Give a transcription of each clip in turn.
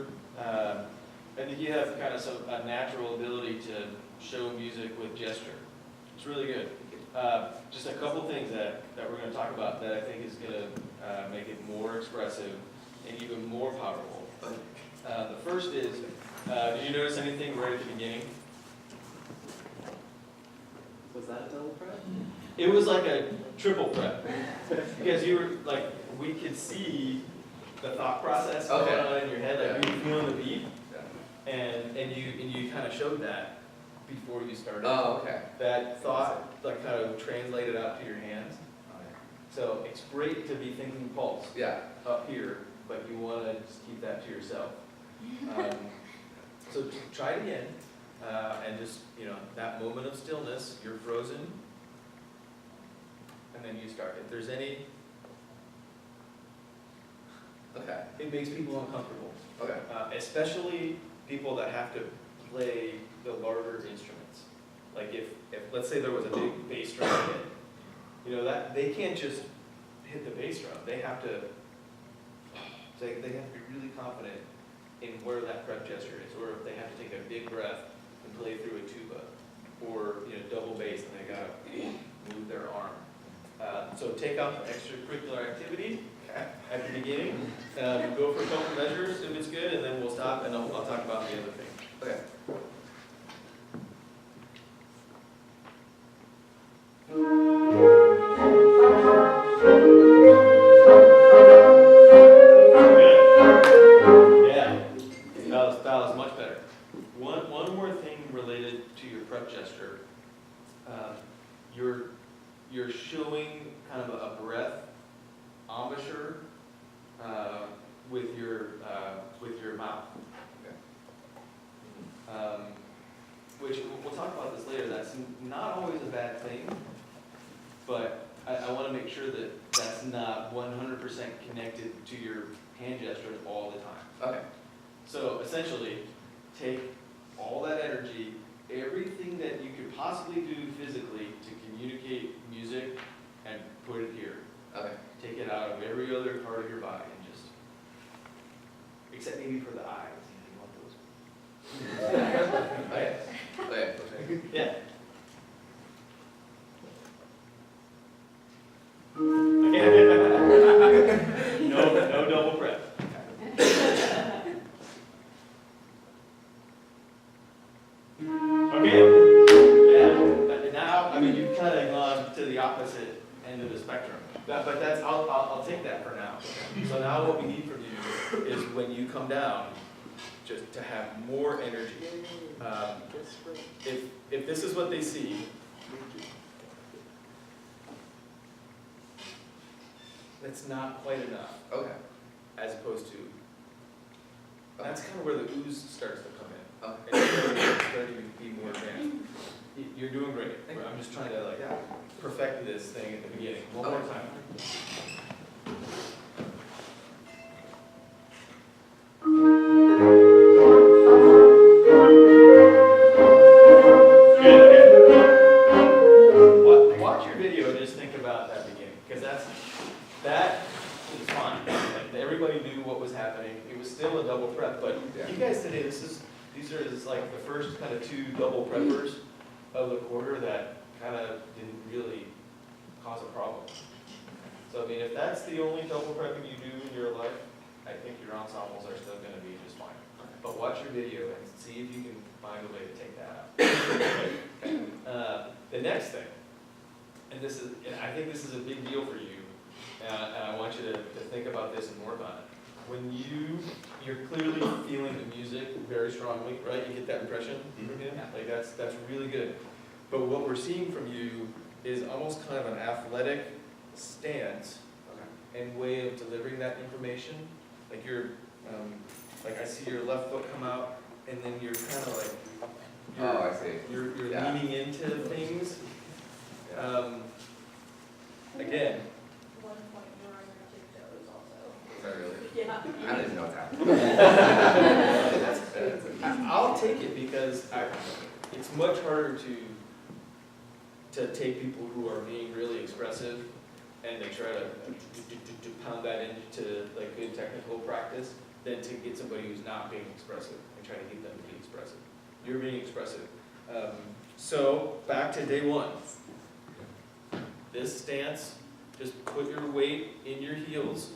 gesture. I think you have kind of a natural ability to show music with gesture. It's really good. Just a couple things that we're going to talk about that I think is going to make it more expressive and even more powerful. The first is, did you notice anything right at the beginning? Was that a double prep? It was like a triple prep. Because you were like, we could see the thought process going on in your head, like you were feeling the beat. Yeah. And you kind of showed that before you started. Oh, okay. That thought like kind of translated out to your hands. So it's great to be thinking pulse up here, but you want to just keep that to yourself. So try it again, and just, that moment of stillness, you're frozen, and then you start. If there's any, it makes people uncomfortable. Especially people that have to play the larger instruments. Like if let's say there was a big bass drum hit, that they can't just hit the bass drum. They have to be really confident in where that prep gesture is, or if they have to take a big breath and play through a tuba, or double bass and they gotta move their arm. So take out the extracurricular activity at the beginning. Go for a couple measures if it's good, and then we'll stop and I'll talk about the other thing. Okay. That was much better. One more thing related to your prep gesture. You're showing kind of a breath embouchure with your mouth. Which we'll talk about this later. That's not always a bad thing, but I want to make sure that that's not 100% connected to your hand gestures all the time. Okay. So essentially, take all that energy, everything that you could possibly do physically to communicate music, and put it here. Okay. Take it out of every other part of your body and just, except maybe for the eyes. You want those. Okay. Yeah. Okay. No double prep. Okay. Yeah. Now, you've kind of gone to the opposite end of the spectrum. But that's I'll take that for now. So now what we need from you is when you come down, just to have more energy. If this is what they see, that's not quite enough. Okay. As opposed to, that's kind of where the ooze starts to come in. Okay. And it's starting to be more advanced. You're doing great. I'm just trying to perfect this thing at the beginning. One more time. Watch your video and just think about that beginning, because that is fine. Everybody knew what was happening. It was still a double prep, but you guys today, these are just like the first kind of 2 double preppers of the quarter that kind of didn't really cause a problem. So if that's the only double prepping you do in your life, I think your ensembles are still going to be just fine. But watch your video and see if you can find a way to take that out. The next thing, and I think this is a big deal for you, and I want you to think about this and work on it. When you're clearly feeling the music very strongly, right? You get that impression? Mm-hmm. That's really good. But what we're seeing from you is almost kind of an athletic stance and way of delivering that information. Like you're, I see your left foot come out, and then you're kind of I see. You're leaning into things. Again. One point you were on your tiptoes also. Is that really? Yeah. I didn't know what's happening. I'll take it because it's much harder to take people who are being really expressive and they try to pound that into good technical practice. than to get somebody who's not being expressive and try to get them to be expressive. You're being expressive. So back to day one. This stance, just put your weight in your heels.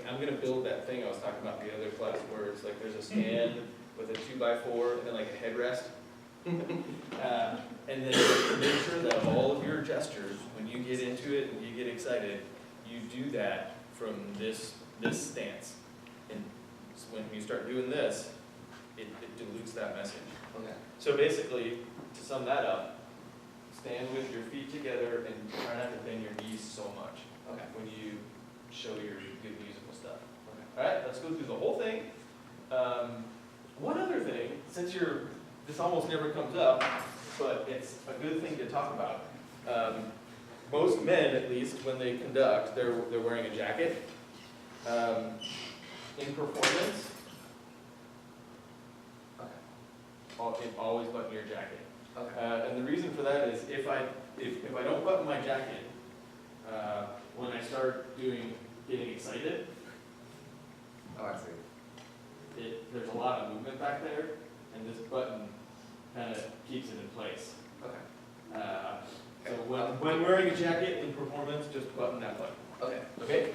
I'm gonna build that thing I was talking about in the other class where it's like there's a stand with a 2x4 and then like a headrest. And then make sure that all of your gestures, when you get into it and you get excited, you do that from this stance. And so when you start doing this, it dilutes that message. Okay. So basically, to sum that up, stand with your feet together and try not to bend your knees so much Okay. when you show your good musical stuff. Okay. All right, let's go through the whole thing. One other thing, since this almost never comes up, but it's a good thing to talk about. Most men, at least, when they conduct, they're wearing a jacket. In performance, always button your jacket. Okay. And the reason for that is if I don't button my jacket, when I start getting excited, Oh, I see. there's a lot of movement back there, and this button kind of keeps it in place. Okay. So when wearing a jacket in performance, just button that button. Okay. Okay?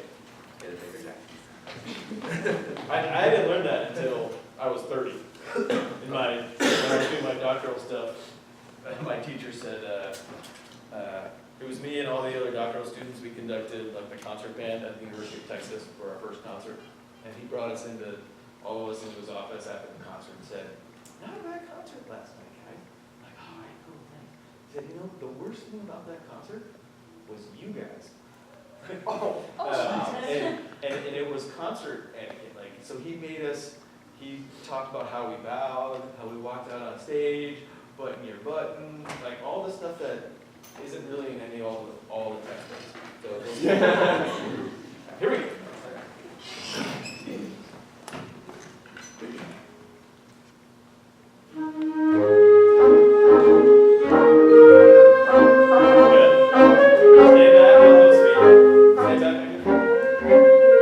Get a bigger jacket. I didn't learn that until I was 30. When I was doing my doctoral stuff, my teacher said, it was me and all the other doctoral students, we conducted like the concert band at the University of Texas for our first concert. And he brought us all of us into his office after the concert and said, "Not a bad concert last night, guys." I'm like, "All right, cool, thanks." He said, "The worst thing about that concert was you guys." And it was concert etiquette. Like, so he talked about how we bowed, how we walked out on stage, button your button, like all the stuff that isn't really in all the textbooks. So here we go. Stay back on those feet. Stay back on your feet.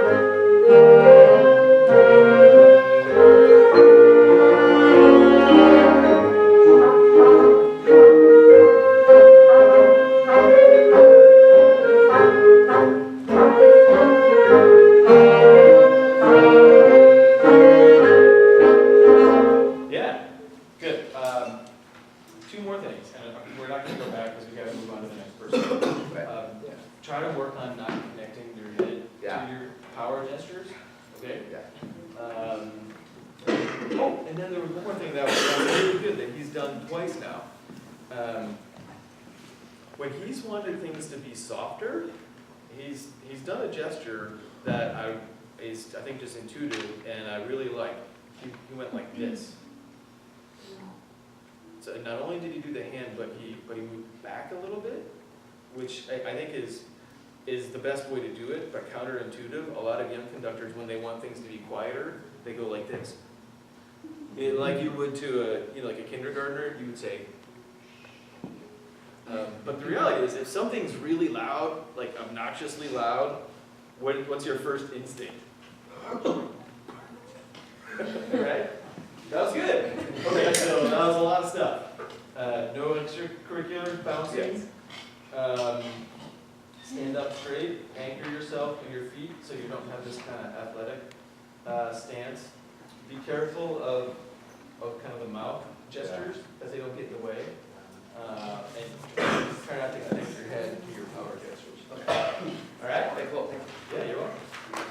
Yeah, good. Two more things, and we're not going to go back because we got to move on to the next person. Yeah. Try to work on not connecting your head Yeah. to your power gestures. Okay. Yeah. And then there was one more thing that was really good that he's done twice now. When he's wanted things to be softer, he's done a gesture that is I think just intuitive, and I really like. He went like this. So not only did he do the hand, but he moved back a little bit, which I think is the best way to do it, but counterintuitive. A lot of young conductors, when they want things to be quieter, they go like this. Like you would to like a kindergartner, you would say. But the reality is, if something's really loud, like obnoxiously loud, what's your first instinct? Right? That was good. Okay, so that was a lot of stuff. No extracurriculars, bouncing. Stand up straight, anchor yourself in your feet so you don't have this kind of athletic stance. Be careful of kind of the mouth gestures as they don't get in the way. And try not to connect your head to your power gestures. Okay. All right? Okay, cool. Thank you. Yeah, you're welcome.